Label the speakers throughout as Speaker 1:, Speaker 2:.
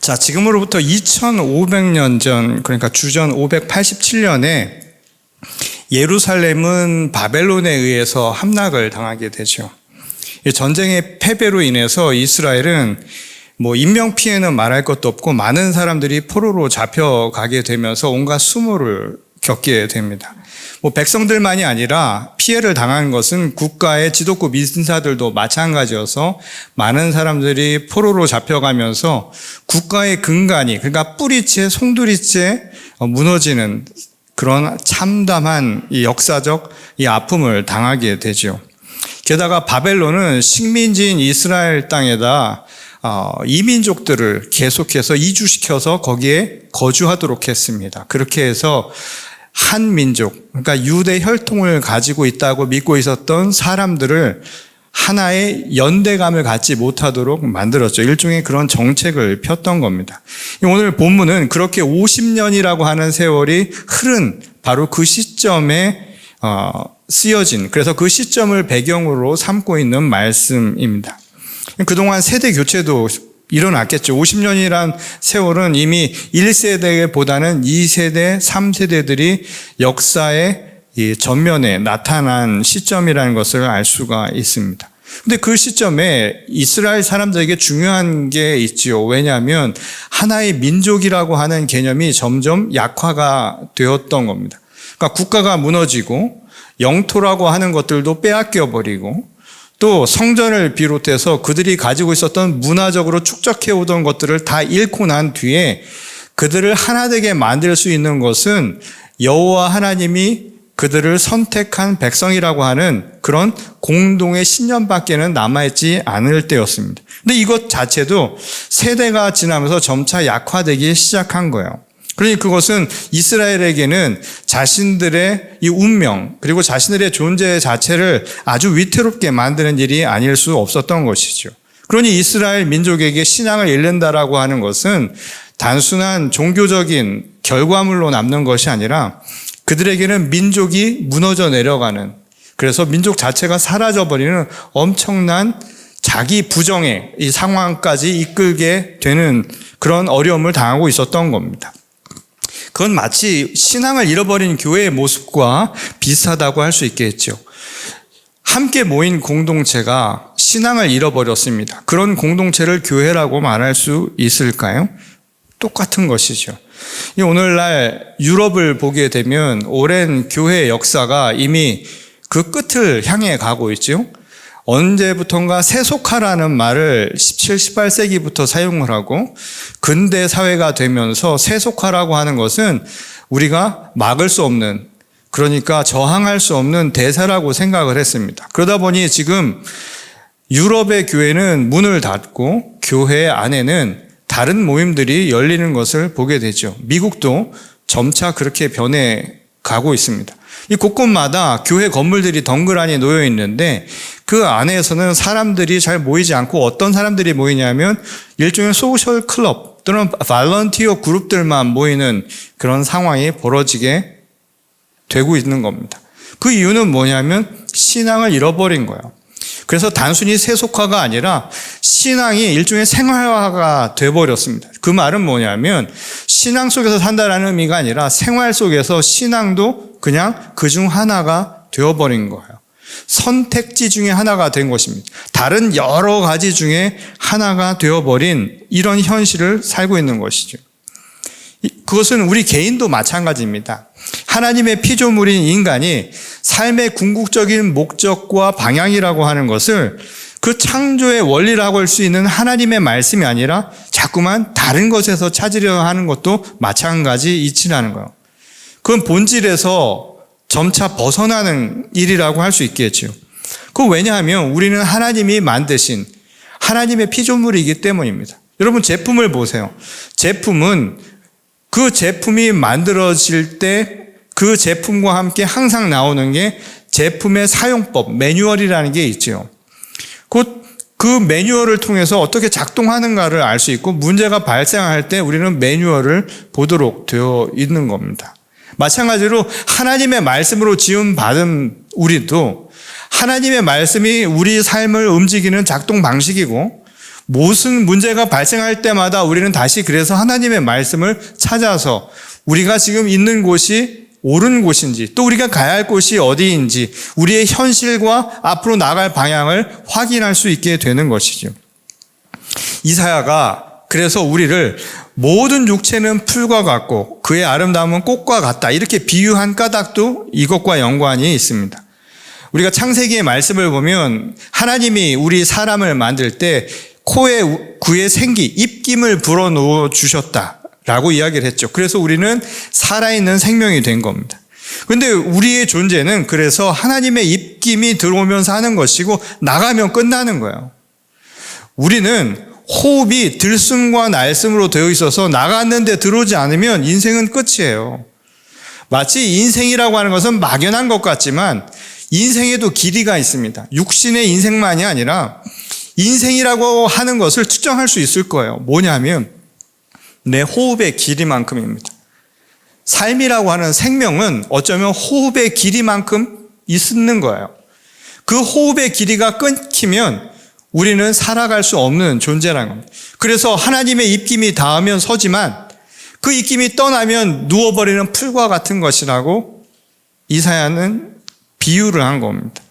Speaker 1: 자, 지금으로부터 2500년 전, 그러니까 주전 587년에 예루살렘은 바벨론에 의해서 함락을 당하게 되죠. 이 전쟁의 패배로 인해서 이스라엘은 인명피해는 말할 것도 없고 많은 사람들이 포로로 잡혀가게 되면서 온갖 수모를 겪게 됩니다. 백성들만이 아니라 피해를 당한 것은 국가의 지도급 인사들도 마찬가지여서 많은 사람들이 포로로 잡혀가면서 국가의 근간이, 그러니까 뿌리째 송두리째 무너지는 그런 참담한 이 역사적 이 아픔을 당하게 되죠. 게다가 바벨론은 식민지인 이스라엘 땅에다 이민족들을 계속해서 이주시켜서 거기에 거주하도록 했습니다. 그렇게 해서 한 민족, 그러니까 유대 혈통을 가지고 있다고 믿고 있었던 사람들을 하나의 연대감을 갖지 못하도록 만들었죠. 일종의 그런 정책을 폈던 겁니다. 오늘 본문은 그렇게 50년이라고 하는 세월이 흐른 바로 그 시점에 쓰여진, 그래서 그 시점을 배경으로 삼고 있는 말씀입니다. 그동안 세대 교체도 일어났겠죠. 50년이란 세월은 이미 1세대보다는 2세대, 3세대들이 역사의 이 전면에 나타난 시점이라는 것을 알 수가 있습니다. 근데 그 시점에 이스라엘 사람들에게 중요한 게 있지요. 왜냐하면 하나의 민족이라고 하는 개념이 점점 약화가 되었던 겁니다. 그러니까 국가가 무너지고 영토라고 하는 것들도 빼앗겨 버리고 또 성전을 비롯해서 그들이 가지고 있었던 문화적으로 축적해오던 것들을 다 잃고 난 뒤에 그들을 하나 되게 만들 수 있는 것은 여호와 하나님이 그들을 선택한 백성이라고 하는 그런 공동의 신념밖에는 남아있지 않을 때였습니다. 근데 이것 자체도 세대가 지나면서 점차 약화되기 시작한 거예요. 그러니 그것은 이스라엘에게는 자신들의 이 운명 그리고 자신들의 존재 자체를 아주 위태롭게 만드는 일이 아닐 수 없었던 것이죠. 그러니 이스라엘 민족에게 신앙을 잃는다라고 하는 것은 단순한 종교적인 결과물로 남는 것이 아니라 그들에게는 민족이 무너져 내려가는, 그래서 민족 자체가 사라져버리는 엄청난 자기 부정의 이 상황까지 이끌게 되는 그런 어려움을 당하고 있었던 겁니다. 그건 마치 신앙을 잃어버린 교회의 모습과 비슷하다고 할 수 있겠죠. 함께 모인 공동체가 신앙을 잃어버렸습니다. 그런 공동체를 교회라고 말할 수 있을까요? 똑같은 것이죠. 오늘날 유럽을 보게 되면 오랜 교회 역사가 이미 그 끝을 향해 가고 있죠. 언제부턴가 세속화라는 말을 17, 18세기부터 사용을 하고 근대 사회가 되면서 세속화라고 하는 것은 우리가 막을 수 없는, 그러니까 저항할 수 없는 대세라고 생각을 했습니다. 그러다 보니 지금 유럽의 교회는 문을 닫고 교회 안에는 다른 모임들이 열리는 것을 보게 되죠. 미국도 점차 그렇게 변해가고 있습니다. 이 곳곳마다 교회 건물들이 덩그러니 놓여 있는데 그 안에서는 사람들이 잘 모이지 않고 어떤 사람들이 모이냐면 일종의 소셜 클럽 또는 발런티어 그룹들만 모이는 그런 상황이 벌어지게 되고 있는 겁니다. 그 이유는 뭐냐면 신앙을 잃어버린 거예요. 그래서 단순히 세속화가 아니라 신앙이 일종의 생활화가 돼버렸습니다. 그 말은 뭐냐면 신앙 속에서 산다라는 의미가 아니라 생활 속에서 신앙도 그냥 그중 하나가 되어버린 거예요. 선택지 중에 하나가 된 것입니다. 다른 여러 가지 중에 하나가 되어버린 이런 현실을 살고 있는 것이죠. 그것은 우리 개인도 마찬가지입니다. 하나님의 피조물인 인간이 삶의 궁극적인 목적과 방향이라고 하는 것을 그 창조의 원리라고 할 수 있는 하나님의 말씀이 아니라 자꾸만 다른 것에서 찾으려 하는 것도 마찬가지이치라는 거예요. 그건 본질에서 점차 벗어나는 일이라고 할 수 있겠죠. 그 왜냐하면 우리는 하나님이 만드신 하나님의 피조물이기 때문입니다. 여러분 제품을 보세요. 제품은 그 제품이 만들어질 때 그 제품과 함께 항상 나오는 게 제품의 사용법, 매뉴얼이라는 게 있죠. 그 매뉴얼을 통해서 어떻게 작동하는가를 알 수 있고 문제가 발생할 때 우리는 매뉴얼을 보도록 되어 있는 겁니다. 마찬가지로 하나님의 말씀으로 지음받은 우리도 하나님의 말씀이 우리 삶을 움직이는 작동 방식이고 무슨 문제가 발생할 때마다 우리는 다시 그래서 하나님의 말씀을 찾아서 우리가 지금 있는 곳이 옳은 곳인지, 또 우리가 가야 할 곳이 어디인지, 우리의 현실과 앞으로 나갈 방향을 확인할 수 있게 되는 것이죠. 이사야가 그래서 우리를 모든 육체는 풀과 같고 그의 아름다움은 꽃과 같다, 이렇게 비유한 까닭도 이것과 연관이 있습니다. 우리가 창세기의 말씀을 보면 하나님이 우리 사람을 만들 때 코에 구에 생기, 입김을 불어넣어 주셨다라고 이야기를 했죠. 그래서 우리는 살아있는 생명이 된 겁니다. 그런데 우리의 존재는 그래서 하나님의 입김이 들어오면서 하는 것이고 나가면 끝나는 거예요. 우리는 호흡이 들숨과 날숨으로 되어 있어서 나갔는데 들어오지 않으면 인생은 끝이에요. 마치 인생이라고 하는 것은 막연한 것 같지만 인생에도 길이가 있습니다. 육신의 인생만이 아니라 인생이라고 하는 것을 측정할 수 있을 거예요. 뭐냐면 내 호흡의 길이만큼입니다. 삶이라고 하는 생명은 어쩌면 호흡의 길이만큼 있는 거예요. 그 호흡의 길이가 끊기면 우리는 살아갈 수 없는 존재라는 겁니다. 그래서 하나님의 입김이 닿으면 서지만 그 입김이 떠나면 누워버리는 풀과 같은 것이라고 이사야는 비유를 한 겁니다.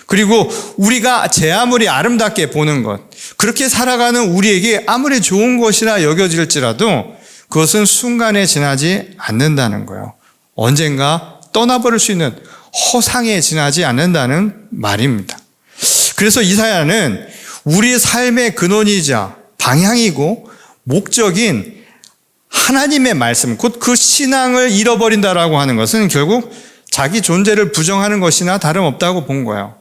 Speaker 1: 그리고 우리가 제 아무리 아름답게 보는 것, 그렇게 살아가는 우리에게 아무리 좋은 것이라 여겨질지라도 그것은 순간에 지나지 않는다는 거예요. 언젠가 떠나버릴 수 있는 허상에 지나지 않는다는 말입니다. 그래서 이사야는 우리 삶의 근원이자 방향이고 목적인 하나님의 말씀, 곧 그 신앙을 잃어버린다라고 하는 것은 결국 자기 존재를 부정하는 것이나 다름없다고 본 거예요.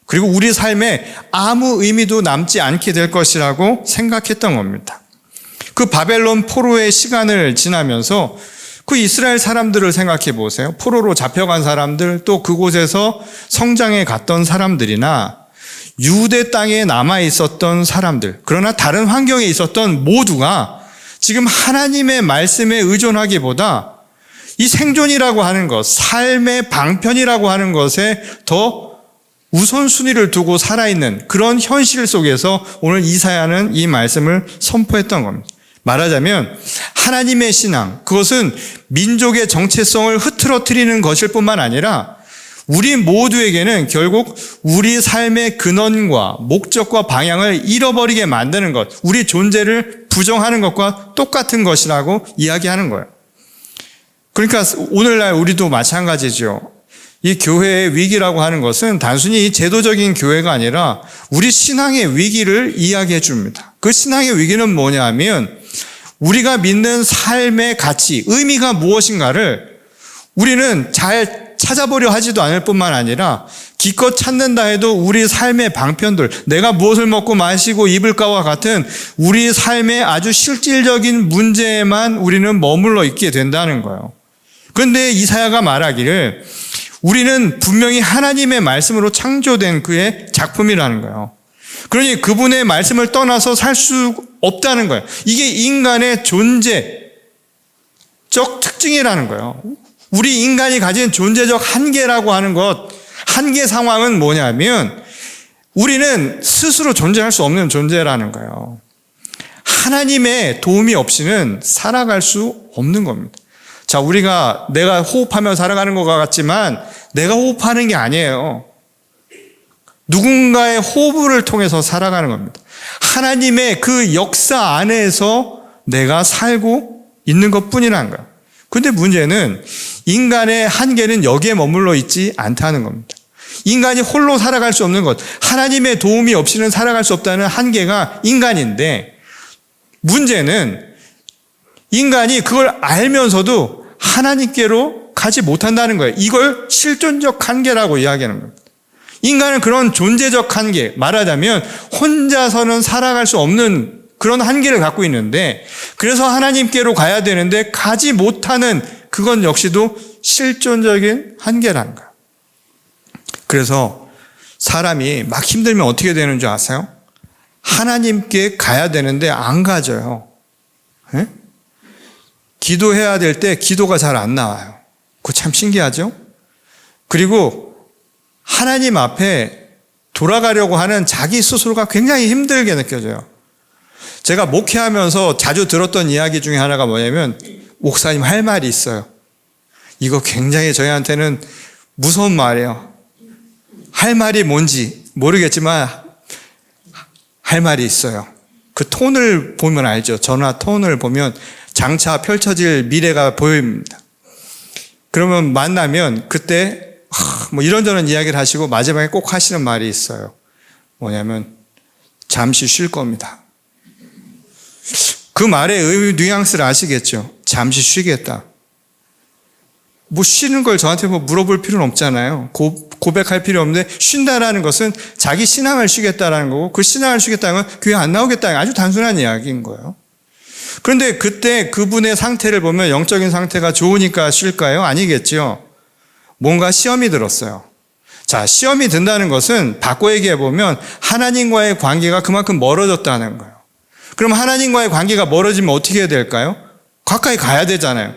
Speaker 1: 그리고 우리 삶에 아무 의미도 남지 않게 될 것이라고 생각했던 겁니다. 그 바벨론 포로의 시간을 지나면서 그 이스라엘 사람들을 생각해 보세요. 포로로 잡혀간 사람들, 또 그곳에서 성장해 갔던 사람들이나 유대 땅에 남아 있었던 사람들, 그러나 다른 환경에 있었던 모두가 지금 하나님의 말씀에 의존하기보다 이 생존이라고 하는 것, 삶의 방편이라고 하는 것에 더 우선순위를 두고 살아있는 그런 현실 속에서 오늘 이사야는 이 말씀을 선포했던 겁니다. 말하자면 하나님의 신앙, 그것은 민족의 정체성을 흐트러뜨리는 것일 뿐만 아니라 우리 모두에게는 결국 우리 삶의 근원과 목적과 방향을 잃어버리게 만드는 것, 우리 존재를 부정하는 것과 똑같은 것이라고 이야기하는 거예요. 그러니까 오늘날 우리도 마찬가지죠. 이 교회의 위기라고 하는 것은 단순히 제도적인 교회가 아니라 우리 신앙의 위기를 이야기해 줍니다. 그 신앙의 위기는 뭐냐 하면 우리가 믿는 삶의 가치, 의미가 무엇인가를 우리는 잘 찾아보려 하지도 않을 뿐만 아니라 기껏 찾는다 해도 우리 삶의 방편들, 내가 무엇을 먹고 마시고 입을까와 같은 우리 삶의 아주 실질적인 문제에만 우리는 머물러 있게 된다는 거예요. 그런데 이사야가 말하기를 우리는 분명히 하나님의 말씀으로 창조된 그의 작품이라는 거예요. 그러니 그분의 말씀을 떠나서 살 수 없다는 거예요. 이게 인간의 존재적 특징이라는 거예요. 우리 인간이 가진 존재적 한계라고 하는 것, 한계 상황은 뭐냐면 우리는 스스로 존재할 수 없는 존재라는 거예요. 하나님의 도움이 없이는 살아갈 수 없는 겁니다. 자, 우리가 내가 호흡하며 살아가는 것 같지만 내가 호흡하는 게 아니에요. 누군가의 호흡을 통해서 살아가는 겁니다. 하나님의 그 역사 안에서 내가 살고 있는 것뿐이라는 거예요. 그런데 문제는 인간의 한계는 여기에 머물러 있지 않다는 겁니다. 인간이 홀로 살아갈 수 없는 것, 하나님의 도움이 없이는 살아갈 수 없다는 한계가 인간인데, 문제는 인간이 그걸 알면서도 하나님께로 가지 못한다는 거예요. 이걸 실존적 한계라고 이야기하는 겁니다. 인간은 그런 존재적 한계, 말하자면 혼자서는 살아갈 수 없는 그런 한계를 갖고 있는데, 그래서 하나님께로 가야 되는데 가지 못하는 그건 역시도 실존적인 한계라는 거예요. 그래서 사람이 막 힘들면 어떻게 되는 줄 아세요? 하나님께 가야 되는데 안 가져요. 네? 기도해야 될 때 기도가 잘 안 나와요. 그거 참 신기하죠? 그리고 하나님 앞에 돌아가려고 하는 자기 스스로가 굉장히 힘들게 느껴져요. 제가 목회하면서 자주 들었던 이야기 중에 하나가 뭐냐면, 목사님 할 말이 있어요. 이거 굉장히 저희한테는 무서운 말이에요. 할 말이 뭔지 모르겠지만 할 말이 있어요. 그 톤을 보면 알죠. 전화 톤을 보면 장차 펼쳐질 미래가 보입니다. 그러면 만나면 그때 뭐 이런저런 이야기를 하시고 마지막에 꼭 하시는 말이 있어요. 뭐냐면 잠시 쉴 겁니다. 그 말의 뉘앙스를 아시겠죠? 잠시 쉬겠다. 뭐 쉬는 걸 저한테 뭐 물어볼 필요는 없잖아요. 고백할 필요 없는데, 쉰다라는 것은 자기 신앙을 쉬겠다라는 거고, 그 신앙을 쉬겠다는 건 교회 안 나오겠다는 아주 단순한 이야기인 거예요. 그런데 그때 그분의 상태를 보면 영적인 상태가 좋으니까 쉴까요? 아니겠죠. 뭔가 시험이 들었어요. 자, 시험이 든다는 것은 바꿔 얘기해 보면 하나님과의 관계가 그만큼 멀어졌다는 거예요. 그럼 하나님과의 관계가 멀어지면 어떻게 해야 될까요? 가까이 가야 되잖아요.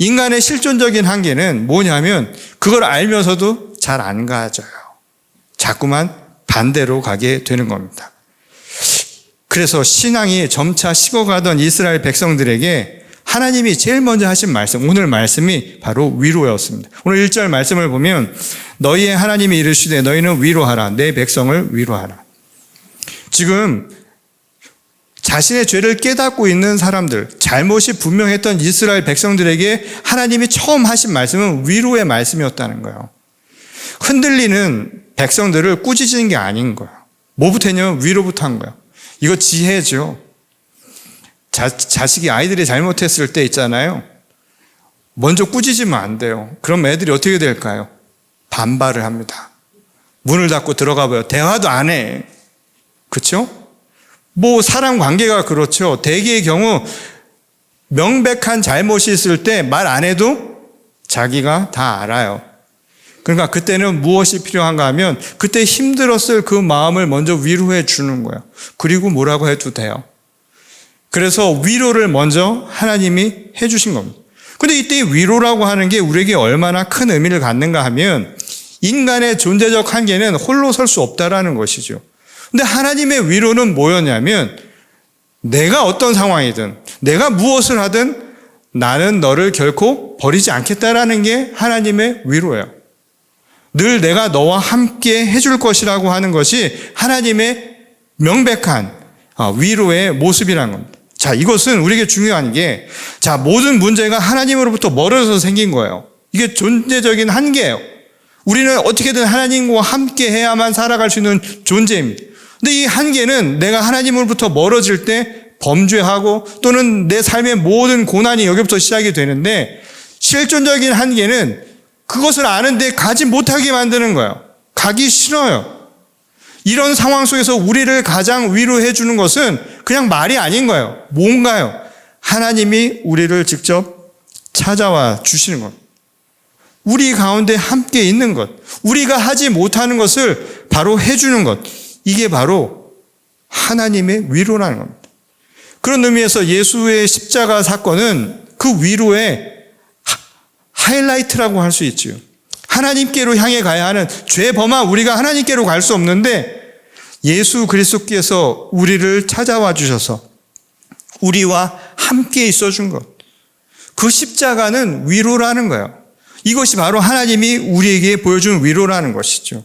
Speaker 1: 인간의 실존적인 한계는 뭐냐면 그걸 알면서도 잘 안 가져요. 자꾸만 반대로 가게 되는 겁니다. 그래서 신앙이 점차 식어가던 이스라엘 백성들에게 하나님이 제일 먼저 하신 말씀, 오늘 말씀이 바로 위로였습니다. 오늘 1절 말씀을 보면 너희의 하나님이 이르시되 너희는 위로하라. 내 백성을 위로하라. 지금 자신의 죄를 깨닫고 있는 사람들, 잘못이 분명했던 이스라엘 백성들에게 하나님이 처음 하신 말씀은 위로의 말씀이었다는 거예요. 흔들리는 백성들을 꾸짖는 게 아닌 거예요. 뭐부터 했냐면 위로부터 한 거예요. 이거 지혜죠. 자식이 아이들이 잘못했을 때 있잖아요. 먼저 꾸짖으면 안 돼요. 그럼 애들이 어떻게 될까요? 반발을 합니다. 문을 닫고 들어가 봐요. 대화도 안 해. 그렇죠? 뭐 사람 관계가 그렇죠. 대개의 경우 명백한 잘못이 있을 때 말 안 해도 자기가 다 알아요. 그러니까 그때는 무엇이 필요한가 하면 그때 힘들었을 그 마음을 먼저 위로해 주는 거예요. 그리고 뭐라고 해도 돼요. 그래서 위로를 먼저 하나님이 해 주신 겁니다. 근데 이때 위로라고 하는 게 우리에게 얼마나 큰 의미를 갖는가 하면 인간의 존재적 한계는 홀로 설 수 없다라는 것이죠. 근데 하나님의 위로는 뭐였냐면 내가 어떤 상황이든 내가 무엇을 하든 나는 너를 결코 버리지 않겠다라는 게 하나님의 위로예요. 늘 내가 너와 함께 해줄 것이라고 하는 것이 하나님의 명백한 위로의 모습이라는 겁니다. 자, 이것은 우리에게 중요한 게, 자, 모든 문제가 하나님으로부터 멀어져서 생긴 거예요. 이게 존재적인 한계예요. 우리는 어떻게든 하나님과 함께 해야만 살아갈 수 있는 존재입니다. 근데 이 한계는 내가 하나님으로부터 멀어질 때 범죄하고 또는 내 삶의 모든 고난이 여기부터 시작이 되는데, 실존적인 한계는 그것을 아는데 가지 못하게 만드는 거예요. 가기 싫어요. 이런 상황 속에서 우리를 가장 위로해 주는 것은 그냥 말이 아닌 거예요. 뭔가요? 하나님이 우리를 직접 찾아와 주시는 것. 우리 가운데 함께 있는 것. 우리가 하지 못하는 것을 바로 해주는 것. 이게 바로 하나님의 위로라는 겁니다. 그런 의미에서 예수의 십자가 사건은 그 위로의 하이라이트라고 할 수 있지요. 하나님께로 향해 가야 하는 죄 범한 우리가 하나님께로 갈 수 없는데 예수 그리스도께서 우리를 찾아와 주셔서 우리와 함께 있어 준 것. 그 십자가는 위로라는 거예요. 이것이 바로 하나님이 우리에게 보여준 위로라는 것이죠.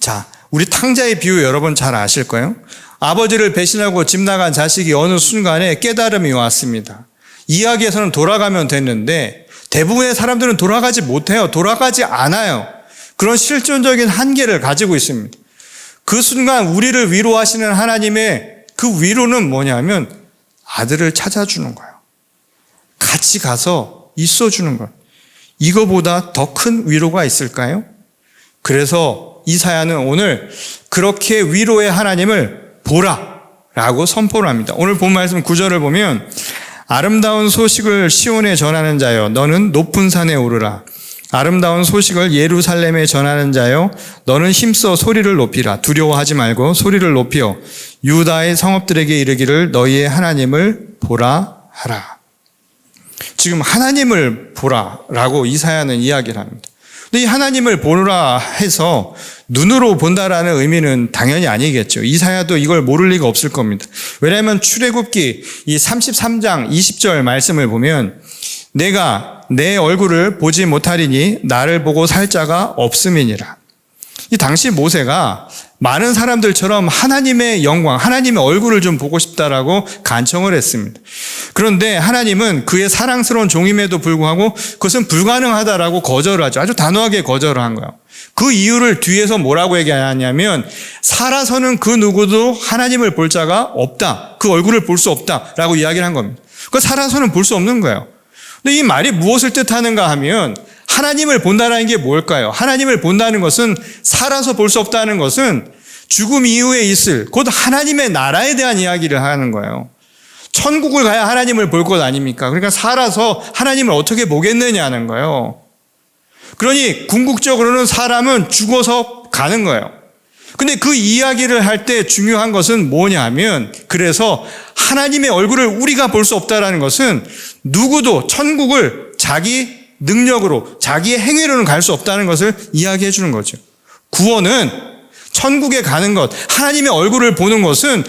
Speaker 1: 자, 우리 탕자의 비유 여러분 잘 아실 거예요. 아버지를 배신하고 집 나간 자식이 어느 순간에 깨달음이 왔습니다. 이야기에서는 돌아가면 됐는데 대부분의 사람들은 돌아가지 못해요. 돌아가지 않아요. 그런 실존적인 한계를 가지고 있습니다. 그 순간 우리를 위로하시는 하나님의 그 위로는 뭐냐면 아들을 찾아주는 거예요. 같이 가서 있어주는 거예요. 이거보다 더 큰 위로가 있을까요? 그래서 이사야는 오늘 그렇게 위로의 하나님을 보라 라고 선포를 합니다. 오늘 본 말씀 9절을 보면 아름다운 소식을 시온에 전하는 자여 너는 높은 산에 오르라. 아름다운 소식을 예루살렘에 전하는 자여 너는 힘써 소리를 높이라. 두려워하지 말고 소리를 높여 유다의 성읍들에게 이르기를 너희의 하나님을 보라 하라. 지금 하나님을 보라라고 이사야는 이야기를 합니다. 근데 이 하나님을 보라 해서 눈으로 본다라는 의미는 당연히 아니겠죠. 이사야도 이걸 모를 리가 없을 겁니다. 왜냐하면 출애굽기 이 33장 20절 말씀을 보면 내가 내 얼굴을 보지 못하리니 나를 보고 살 자가 없음이니라. 이 당시 모세가 많은 사람들처럼 하나님의 영광, 하나님의 얼굴을 좀 보고 싶다라고 간청을 했습니다. 그런데 하나님은 그의 사랑스러운 종임에도 불구하고 그것은 불가능하다라고 거절을 하죠. 아주 단호하게 거절을 한 거예요. 그 이유를 뒤에서 뭐라고 얘기하냐면 살아서는 그 누구도 하나님을 볼 자가 없다. 그 얼굴을 볼 수 없다라고 이야기를 한 겁니다. 그 살아서는 볼 수 없는 거예요. 근데 이 말이 무엇을 뜻하는가 하면 하나님을 본다는 게 뭘까요? 하나님을 본다는 것은 살아서 볼 수 없다는 것은 죽음 이후에 있을 곧 하나님의 나라에 대한 이야기를 하는 거예요. 천국을 가야 하나님을 볼 것 아닙니까? 그러니까 살아서 하나님을 어떻게 보겠느냐는 거예요. 그러니 궁극적으로는 사람은 죽어서 가는 거예요. 근데 그 이야기를 할 때 중요한 것은 뭐냐면 그래서 하나님의 얼굴을 우리가 볼 수 없다는 것은 누구도 천국을 자기 능력으로 자기의 행위로는 갈 수 없다는 것을 이야기해 주는 거죠. 구원은 천국에 가는 것, 하나님의 얼굴을 보는 것은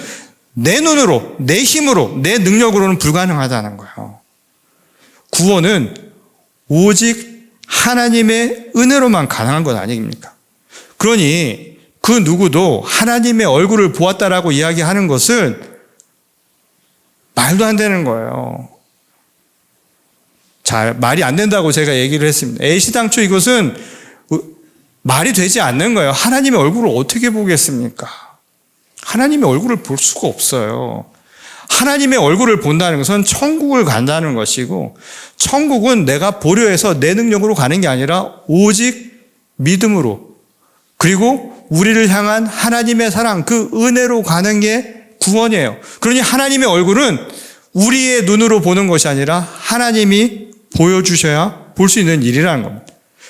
Speaker 1: 내 눈으로, 내 힘으로, 내 능력으로는 불가능하다는 거예요. 구원은 오직 하나님의 은혜로만 가능한 것 아닙니까? 그러니 그 누구도 하나님의 얼굴을 보았다라고 이야기하는 것은 말도 안 되는 거예요. 자, 말이 안 된다고 제가 얘기를 했습니다. 애시당초 이것은 말이 되지 않는 거예요. 하나님의 얼굴을 어떻게 보겠습니까? 하나님의 얼굴을 볼 수가 없어요. 하나님의 얼굴을 본다는 것은 천국을 간다는 것이고 천국은 내가 보려 해서 내 능력으로 가는 게 아니라 오직 믿음으로 그리고 우리를 향한 하나님의 사랑, 그 은혜로 가는 게 구원이에요. 그러니 하나님의 얼굴은 우리의 눈으로 보는 것이 아니라 하나님이 보여주셔야 볼 수 있는 일이라는 겁니다.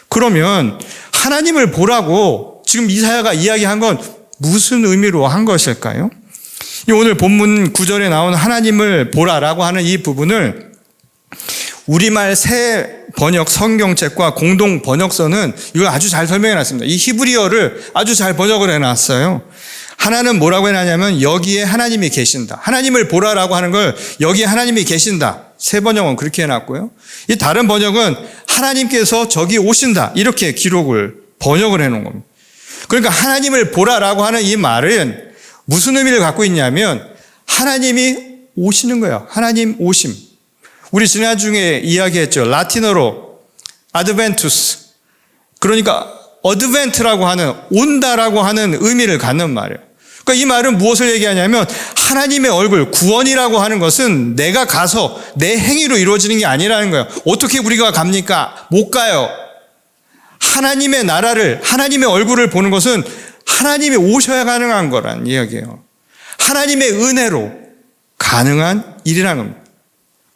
Speaker 1: 그러면 하나님을 보라고 지금 이사야가 이야기한 건 무슨 의미로 한 것일까요? 오늘 본문 9절에 나온 하나님을 보라라고 하는 이 부분을 우리말 새 번역 성경책과 공동 번역서는 이걸 아주 잘 설명해 놨습니다. 이 히브리어를 아주 잘 번역을 해놨어요. 하나는 뭐라고 해놨냐면 여기에 하나님이 계신다. 하나님을 보라라고 하는 걸 여기에 하나님이 계신다. 새 번역은 그렇게 해놨고요. 이 다른 번역은 하나님께서 저기 오신다. 이렇게 번역을 해놓은 겁니다. 그러니까 하나님을 보라라고 하는 이 말은 무슨 의미를 갖고 있냐면 하나님이 오시는 거예요. 하나님 오심. 우리 지난 중에 이야기했죠. 라틴어로 아드벤투스. 그러니까 어드벤트라고 하는 온다라고 하는 의미를 갖는 말이에요. 그러니까 이 말은 무엇을 얘기하냐면 하나님의 얼굴, 구원이라고 하는 것은 내가 가서 내 행위로 이루어지는 게 아니라는 거예요. 어떻게 우리가 갑니까? 못 가요. 하나님의 나라를, 하나님의 얼굴을 보는 것은 하나님이 오셔야 가능한 거란 이야기예요. 하나님의 은혜로 가능한 일이라는 겁니다.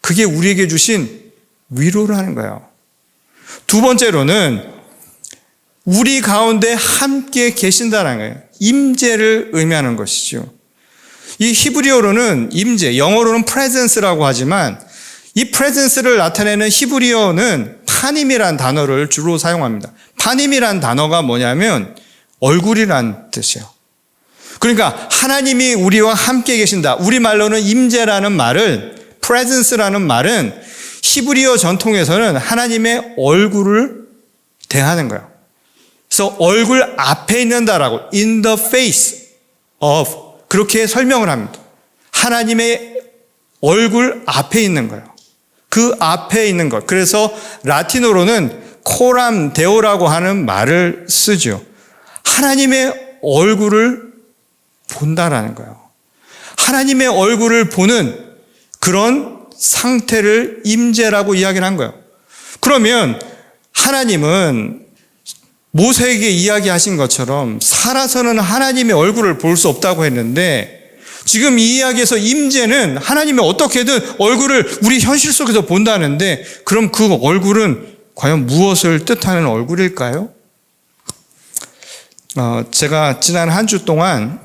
Speaker 1: 그게 우리에게 주신 위로라는 거예요. 두 번째로는 우리 가운데 함께 계신다는 거예요. 임재를 의미하는 것이죠. 이 히브리어로는 임재, 영어로는 presence라고 하지만 이 presence를 나타내는 히브리어는 파님이란 단어를 주로 사용합니다. 파님이란 단어가 뭐냐면 얼굴이란 뜻이에요. 그러니까 하나님이 우리와 함께 계신다. 우리말로는 임재라는 말을 presence라는 말은 히브리어 전통에서는 하나님의 얼굴을 대하는 거예요. 그래서 얼굴 앞에 있는다라고 in the face of 그렇게 설명을 합니다. 하나님의 얼굴 앞에 있는 거예요. 그 앞에 있는 것. 그래서 라틴어로는 코람 데오라고 하는 말을 쓰죠. 하나님의 얼굴을 본다라는 거예요. 하나님의 얼굴을 보는 그런 상태를 임재라고 이야기를 한 거예요. 그러면 하나님은 모세에게 이야기하신 것처럼 살아서는 하나님의 얼굴을 볼 수 없다고 했는데 지금 이 이야기에서 임재는 하나님이 어떻게든 얼굴을 우리 현실 속에서 본다는데 그럼 그 얼굴은 과연 무엇을 뜻하는 얼굴일까요? 제가 지난 한 주 동안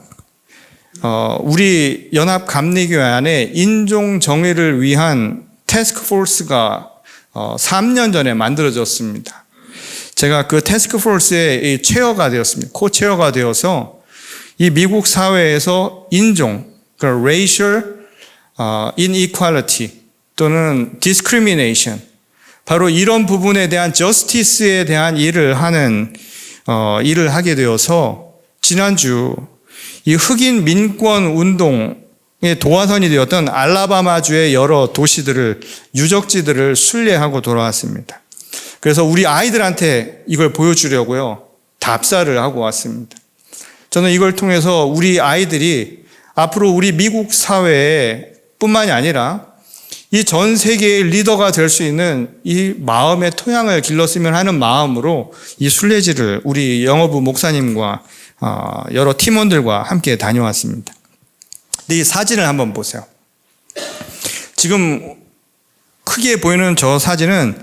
Speaker 1: 우리 연합감리교회 안에 인종정의를 위한 태스크포스가 3년 전에 만들어졌습니다. 제가 그 태스크포스의 이 체어가 되었습니다. 코체어가 되어서 이 미국 사회에서 인종, 그 racial inequality 또는 discrimination, 바로 이런 부분에 대한 justice에 대한 일을 하게 되어서 지난주 이 흑인 민권 운동의 도화선이 되었던 알라바마주의 여러 도시들을, 유적지들을 순례하고 돌아왔습니다. 그래서 우리 아이들한테 이걸 보여주려고요, 답사를 하고 왔습니다. 저는 이걸 통해서 우리 아이들이 앞으로 우리 미국 사회에 뿐만이 아니라 이 전 세계의 리더가 될 수 있는 이 마음의 토양을 길렀으면 하는 마음으로 이 순례지를 우리 영어부 목사님과 여러 팀원들과 함께 다녀왔습니다. 이 사진을 한번 보세요. 지금 크게 보이는 저 사진은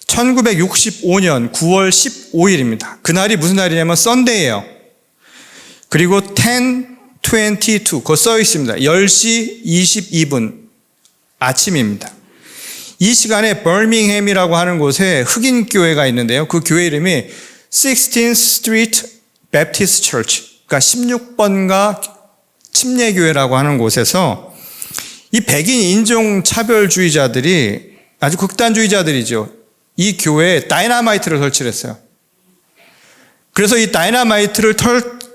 Speaker 1: 1965년 9월 15일입니다. 그날이 무슨 날이냐면 썬데이예요. 그리고 10:22, 그거 써 있습니다. 10시 22분 아침입니다. 이 시간에 버밍햄이라고 하는 곳에 흑인 교회가 있는데요. 그 교회 이름이 16th Street Baptist Church, 그러니까 16번가 침례교회라고 하는 곳에서 이 백인 인종차별주의자들이, 아주 극단주의자들이죠, 이 교회에 다이너마이트를 설치했어요. 그래서 이 다이너마이트를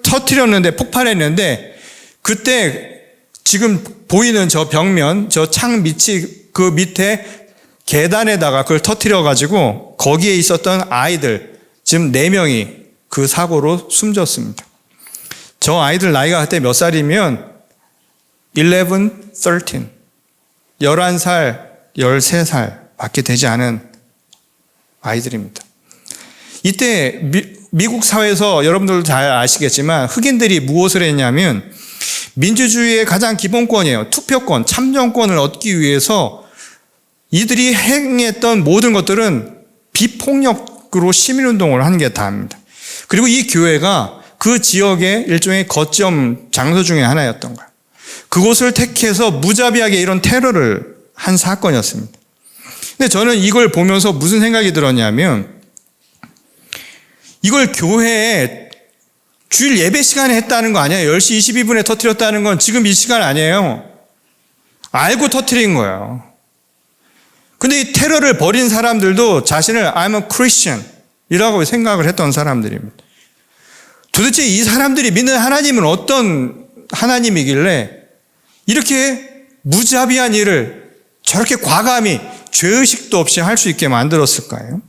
Speaker 1: 터뜨렸는데, 폭발했는데, 그때 지금 보이는 저 벽면, 저 창 밑이, 그 밑에 계단에다가 그걸 터뜨려가지고 거기에 있었던 아이들, 지금 4명이 그 사고로 숨졌습니다. 저 아이들 나이가 그때 몇 살이면 11, 13, 11살, 13살 밖에 되지 않은 아이들입니다. 이때 미국 사회에서 여러분들도 잘 아시겠지만 흑인들이 무엇을 했냐면 민주주의의 가장 기본권이에요. 투표권, 참정권을 얻기 위해서 이들이 행했던 모든 것들은 비폭력으로 시민운동을 하는 게 다입니다. 그리고 이 교회가 그 지역의 일종의 거점 장소 중에 하나였던 거예요. 그곳을 택해서 무자비하게 이런 테러를 한 사건이었습니다. 근데 저는 이걸 보면서 무슨 생각이 들었냐면, 이걸 교회에 주일 예배 시간에 했다는 거 아니에요. 10시 22분에 터뜨렸다는 건 지금 이 시간 아니에요. 알고 터뜨린 거예요. 근데 이 테러를 벌인 사람들도 자신을 I'm a Christian 이라고 생각을 했던 사람들입니다. 도대체 이 사람들이 믿는 하나님은 어떤 하나님이길래 이렇게 무자비한 일을 저렇게 과감히 죄의식도 없이 할 수 있게 만들었을까요?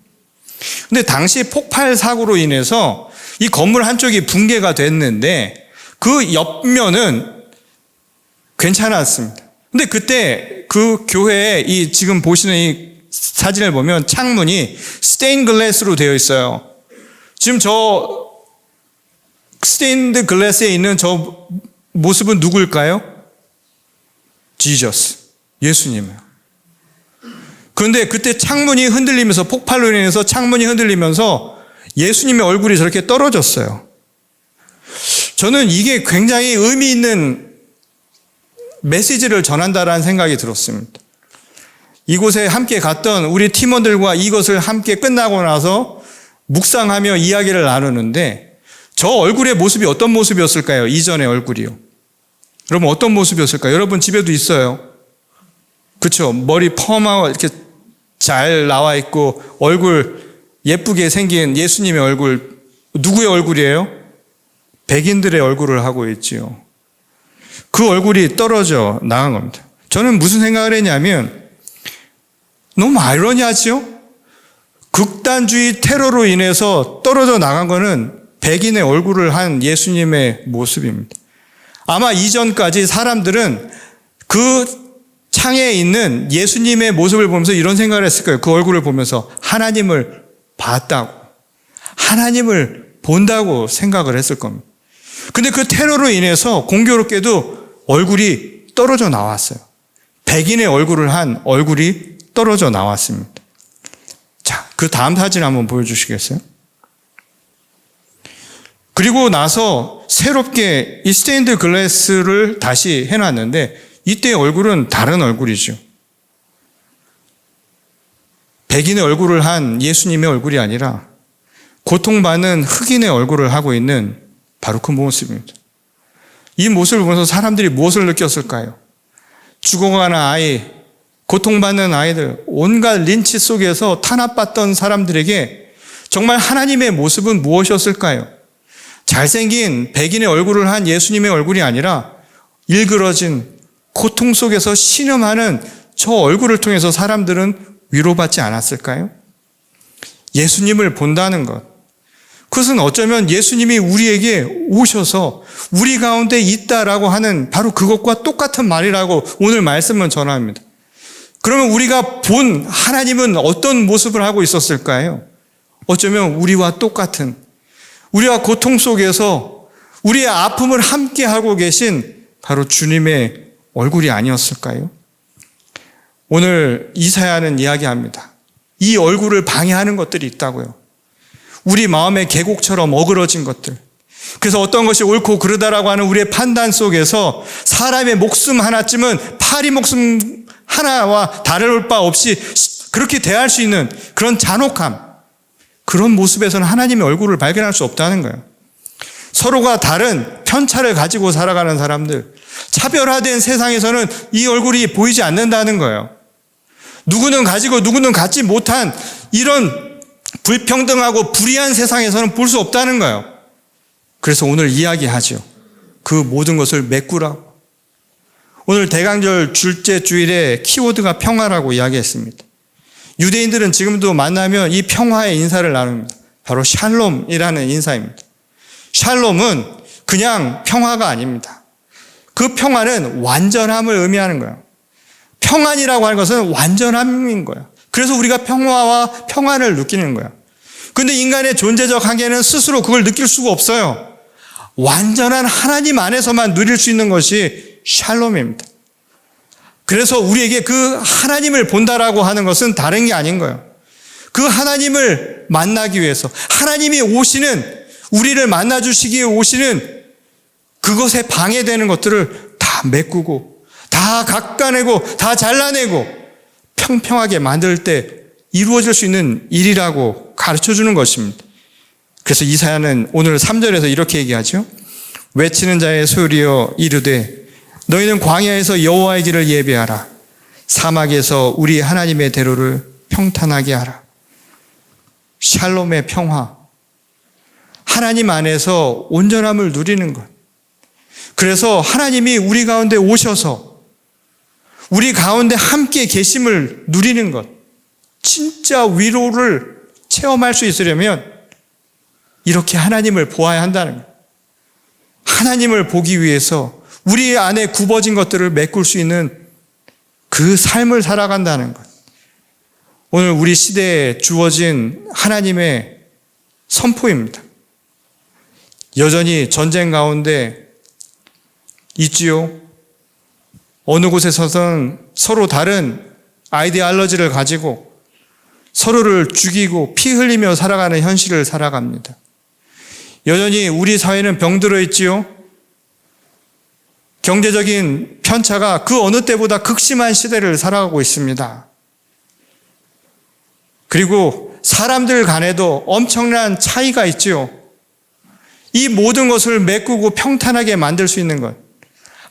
Speaker 1: 근데 당시 폭발 사고로 인해서 이 건물 한쪽이 붕괴가 됐는데 그 옆면은 괜찮았습니다. 근데 그때 그 교회에 이 지금 보시는 이 사진을 보면 창문이 스테인 글래스로 되어 있어요. 지금 저 스테인드 글래스에 있는 저 모습은 누구일까요? 지저스, 예수님이에요. 그런데 그때 창문이 흔들리면서, 폭발로 인해서 창문이 흔들리면서 예수님의 얼굴이 저렇게 떨어졌어요. 저는 이게 굉장히 의미 있는 메시지를 전한다라는 생각이 들었습니다. 이곳에 함께 갔던 우리 팀원들과 이것을 함께 끝나고 나서 묵상하며 이야기를 나누는데, 저 얼굴의 모습이 어떤 모습이었을까요? 이전의 얼굴이요. 여러분 어떤 모습이었을까요? 여러분 집에도 있어요. 그렇죠? 머리 펌하고 이렇게 잘 나와 있고 얼굴 예쁘게 생긴 예수님의 얼굴, 누구의 얼굴이에요? 백인들의 얼굴을 하고 있지요. 그 얼굴이 떨어져 나간 겁니다. 저는 무슨 생각을 했냐면, 너무 아이러니하죠? 극단주의 테러로 인해서 떨어져 나간 거는 백인의 얼굴을 한 예수님의 모습입니다. 아마 이전까지 사람들은 그 창에 있는 예수님의 모습을 보면서 이런 생각을 했을 거예요. 그 얼굴을 보면서 하나님을 봤다고, 하나님을 본다고 생각을 했을 겁니다. 근데 그 테러로 인해서 공교롭게도 얼굴이 떨어져 나왔어요. 백인의 얼굴을 한 얼굴이 떨어져 나왔습니다. 자, 그 다음 사진 한번 보여주시겠어요? 그리고 나서 새롭게 이 스테인드 글래스를 다시 해놨는데, 이때의 얼굴은 다른 얼굴이죠. 백인의 얼굴을 한 예수님의 얼굴이 아니라 고통받는 흑인의 얼굴을 하고 있는 바로 그 모습입니다. 이 모습을 보면서 사람들이 무엇을 느꼈을까요? 죽어가는 아이, 고통받는 아이들, 온갖 린치 속에서 탄압받던 사람들에게 정말 하나님의 모습은 무엇이었을까요? 잘생긴 백인의 얼굴을 한 예수님의 얼굴이 아니라 일그러진 고통 속에서 신음하는 저 얼굴을 통해서 사람들은 위로받지 않았을까요? 예수님을 본다는 것, 그것은 어쩌면 예수님이 우리에게 오셔서 우리 가운데 있다라고 하는 바로 그것과 똑같은 말이라고 오늘 말씀은 전합니다. 그러면 우리가 본 하나님은 어떤 모습을 하고 있었을까요? 어쩌면 우리와 똑같은, 우리와 고통 속에서 우리의 아픔을 함께 하고 계신 바로 주님의 얼굴이 아니었을까요? 오늘 이사야는 이야기합니다. 이 얼굴을 방해하는 것들이 있다고요. 우리 마음의 계곡처럼 어그러진 것들. 그래서 어떤 것이 옳고 그르다라고 하는 우리의 판단 속에서 사람의 목숨 하나쯤은 파리 목숨 하나와 다를 바 없이 그렇게 대할 수 있는 그런 잔혹함, 그런 모습에서는 하나님의 얼굴을 발견할 수 없다는 거예요. 서로가 다른 편차를 가지고 살아가는 사람들, 차별화된 세상에서는 이 얼굴이 보이지 않는다는 거예요. 누구는 가지고 누구는 갖지 못한 이런 불평등하고 불의한 세상에서는 볼 수 없다는 거예요. 그래서 오늘 이야기하죠. 그 모든 것을 메꾸라고. 오늘 대강절 둘째 주일에 키워드가 평화라고 이야기했습니다. 유대인들은 지금도 만나면 이 평화의 인사를 나눕니다. 바로 샬롬이라는 인사입니다. 샬롬은 그냥 평화가 아닙니다. 그 평화는 완전함을 의미하는 거예요. 평안이라고 하는 것은 완전함인 거예요. 그래서 우리가 평화와 평안을 느끼는 거예요. 그런데 인간의 존재적 한계는 스스로 그걸 느낄 수가 없어요. 완전한 하나님 안에서만 누릴 수 있는 것이 샬롬입니다. 그래서 우리에게 그 하나님을 본다라고 하는 것은 다른 게 아닌 거예요. 그 하나님을 만나기 위해서 하나님이 오시는, 우리를 만나주시기에 오시는 그것에 방해되는 것들을 다 메꾸고 다 깎아내고 다 잘라내고 평평하게 만들 때 이루어질 수 있는 일이라고 가르쳐주는 것입니다. 그래서 이사야는 오늘 3절에서 이렇게 얘기하죠. 외치는 자의 소리여 이르되 너희는 광야에서 여호와의 길을 예배하라. 사막에서 우리 하나님의 대로를 평탄하게 하라. 샬롬의 평화, 하나님 안에서 온전함을 누리는 것. 그래서 하나님이 우리 가운데 오셔서 우리 가운데 함께 계심을 누리는 것, 진짜 위로를 체험할 수 있으려면 이렇게 하나님을 보아야 한다는 것. 하나님을 보기 위해서 우리 안에 굽어진 것들을 메꿀 수 있는 그 삶을 살아간다는 것. 오늘 우리 시대에 주어진 하나님의 선포입니다. 여전히 전쟁 가운데 있지요. 어느 곳에서는 서로 다른 아이디올로지를 가지고 서로를 죽이고 피 흘리며 살아가는 현실을 살아갑니다. 여전히 우리 사회는 병들어 있지요. 경제적인 편차가 그 어느 때보다 극심한 시대를 살아가고 있습니다. 그리고 사람들 간에도 엄청난 차이가 있지요. 이 모든 것을 메꾸고 평탄하게 만들 수 있는 것,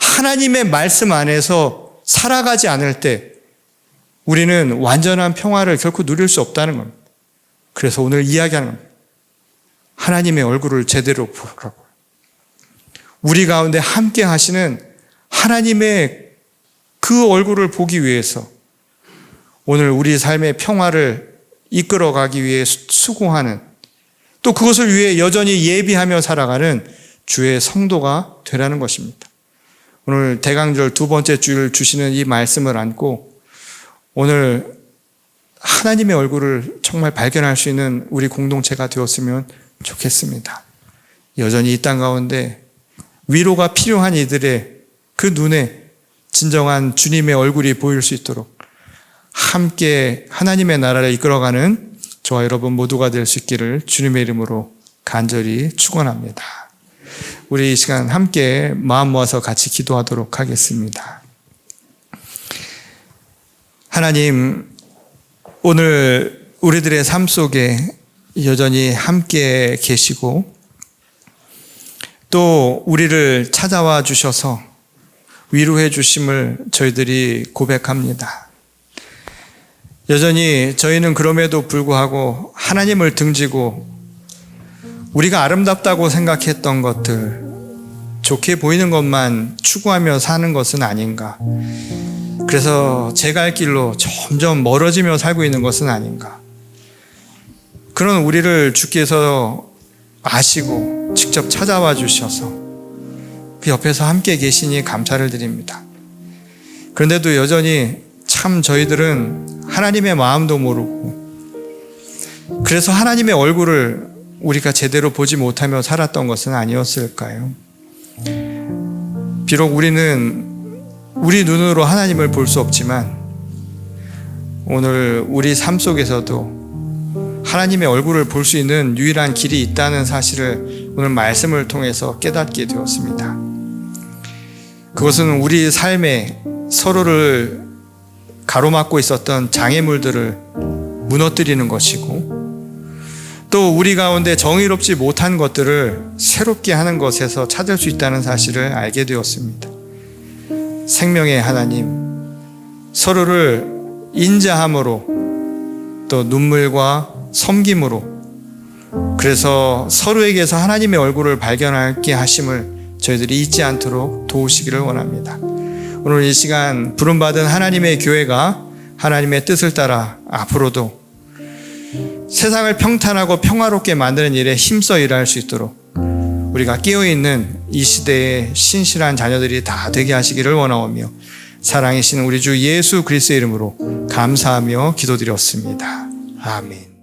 Speaker 1: 하나님의 말씀 안에서 살아가지 않을 때 우리는 완전한 평화를 결코 누릴 수 없다는 겁니다. 그래서 오늘 이야기하는 겁니다. 하나님의 얼굴을 제대로 보라고. 우리 가운데 함께 하시는 하나님의 그 얼굴을 보기 위해서 오늘 우리 삶의 평화를 이끌어가기 위해 수고하는, 또 그것을 위해 여전히 예비하며 살아가는 주의 성도가 되라는 것입니다. 오늘 대강절 두 번째 주일 주시는 이 말씀을 안고 오늘 하나님의 얼굴을 정말 발견할 수 있는 우리 공동체가 되었으면 좋겠습니다. 여전히 이 땅 가운데 위로가 필요한 이들의 그 눈에 진정한 주님의 얼굴이 보일 수 있도록 함께 하나님의 나라를 이끌어가는 저와 여러분 모두가 될 수 있기를 주님의 이름으로 간절히 축원합니다. 우리 이 시간 함께 마음 모아서 같이 기도하도록 하겠습니다. 하나님, 오늘 우리들의 삶 속에 여전히 함께 계시고 또 우리를 찾아와 주셔서 위로해 주심을 저희들이 고백합니다. 여전히 저희는 그럼에도 불구하고 하나님을 등지고 우리가 아름답다고 생각했던 것들, 좋게 보이는 것만 추구하며 사는 것은 아닌가. 그래서 제 갈 길로 점점 멀어지며 살고 있는 것은 아닌가. 그런 우리를 주께서 아시고 직접 찾아와 주셔서 그 옆에서 함께 계시니 감사를 드립니다. 그런데도 여전히 참 저희들은 하나님의 마음도 모르고 그래서 하나님의 얼굴을 우리가 제대로 보지 못하며 살았던 것은 아니었을까요? 비록 우리는 우리 눈으로 하나님을 볼 수 없지만 오늘 우리 삶 속에서도 하나님의 얼굴을 볼 수 있는 유일한 길이 있다는 사실을 오늘 말씀을 통해서 깨닫게 되었습니다. 그것은 우리 삶에 서로를 가로막고 있었던 장애물들을 무너뜨리는 것이고 또 우리 가운데 정의롭지 못한 것들을 새롭게 하는 것에서 찾을 수 있다는 사실을 알게 되었습니다. 생명의 하나님, 서로를 인자함으로 또 눈물과 섬김으로 그래서 서로에게서 하나님의 얼굴을 발견하게 하심을 저희들이 잊지 않도록 도우시기를 원합니다. 오늘 이 시간 부름받은 하나님의 교회가 하나님의 뜻을 따라 앞으로도 세상을 평탄하고 평화롭게 만드는 일에 힘써 일할 수 있도록 우리가 깨어있는 이 시대의 신실한 자녀들이 다 되게 하시기를 원하오며 사랑이신 우리 주 예수 그리스도의 이름으로 감사하며 기도드렸습니다. 아멘.